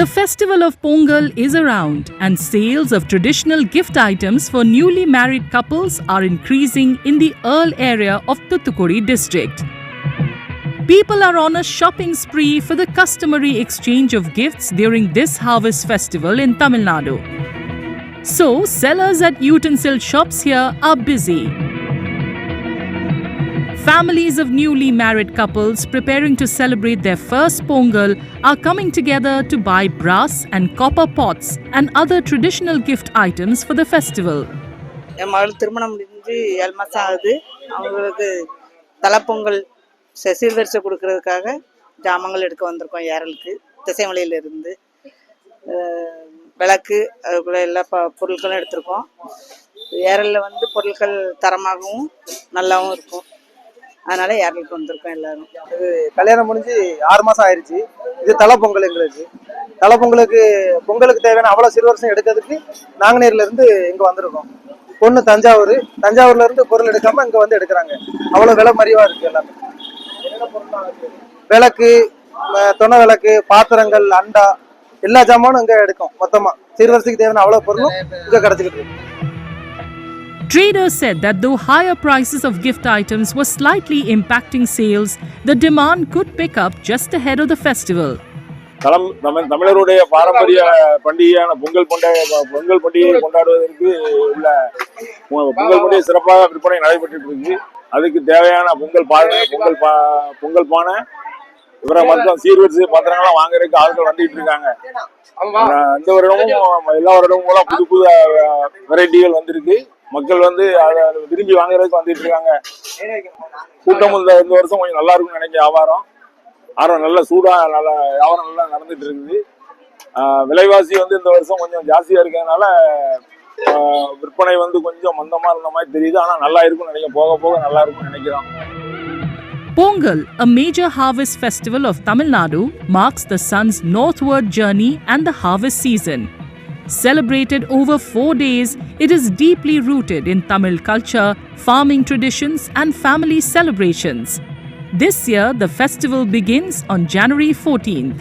The festival of Pongal is around, and sales of traditional gift items for newly married couples are increasing in the Earl area of Thoothukudi district. People are on a shopping spree for the customary exchange of gifts during this harvest festival in Tamil Nadu. So, sellers at utensil shops here are busy. Families of newly married couples preparing to celebrate their first Pongal are coming together to buy brass and copper pots and other traditional gift items for the festival. என் மகள் திருமணம் முடிஞ்சு 7 மாதம் ஆகுது. அவங்களுக்கு தலைப்பொங்கல் சீர்வரிசை கொடுக்கறதுக்காக ஜாமங்கள் எடுக்க வந்திருக்கோம். ஏரலுக்கு திசைமலையிலிருந்து விளக்கு அதுக்குள்ள எல்லா பொருட்களும் எடுத்திருக்கோம். ஏரலில் வந்து பொருட்கள் தரமாகவும் நல்லாவும் இருக்கும். அதனால ஏரலுக்கு வந்திருக்கோம் எல்லாரும். இது கல்யாணம் முடிஞ்சு 6 மாதம் ஆயிடுச்சு. இது தலைப்பொங்கல் எங்களுக்கு. தலைப்பொங்கலுக்கு பொங்கலுக்கு தேவையான அவ்வளோ சிறுவரிசம் எடுக்கிறதுக்கு நாங்குநேரில் இருந்து இங்கே வந்திருக்கோம். பொண்ணு தஞ்சாவூர்ல இருந்து பொருள் எடுக்காம இங்கே வந்து எடுக்கிறாங்க. அவ்வளோ விலை மலிவாக இருக்கு எல்லாமே. விளக்கு, தொணை விளக்கு, பாத்திரங்கள், அண்டா எல்லா ஜாமானும் இங்கே எடுக்கும். மொத்தமாக சிறுவரிசைக்கு தேவையான அவ்வளோ பொருளும் இங்கே கிடச்சிக்கிட்டு இருக்கு. Traders said that though higher prices of gift items were slightly impacting sales, the demand could pick up just ahead of the festival. தமிழருடைய பாரம்பரிய பண்டிகையான பொங்கல் பண்டிகையை கொண்டாடுவதற்கு உள்ள பொங்கல் பண்டிகை சிறப்பாக விற்பனை நடைபெற்று இருக்கு. அதுக்கு தேவையான பொங்கல் பானை இவரை மற்றும் சீர்வரிசை பாத்திரங்கள்லாம் வாங்குறதுக்கு ஆட்கள் வந்துட்டு இருக்காங்க. இந்த வருடமும் எல்லா வருடமும் போல புது வெரைட்டிகள் வந்திருக்கு. மக்கள் வந்து அதை விரும்பி வாங்குறதுக்கு வந்துட்டு இருக்காங்க. கூட்டம் இந்த வருஷம் கொஞ்சம் நல்லா இருக்கும்னு நினைக்க வியாபாரம் நல்ல சூடா வியாபாரம் நல்லா நடந்துட்டு இருக்குது. விலைவாசி வந்து இந்த வருஷம் கொஞ்சம் ஜாஸ்தியா இருக்கிறதுனால விற்பனை வந்து கொஞ்சம் மந்தமா இருந்த மாதிரி தெரியுது. ஆனா நல்லா இருக்கும்னு நினைக்க போக நல்லா இருக்கும்னு நினைக்கிறோம். Pongal, a major harvest festival of Tamil Nadu, marks the sun's northward journey and the harvest season. Celebrated over 4 days, it is deeply rooted in Tamil culture, farming traditions, and family celebrations. This year, the festival begins on January 14th.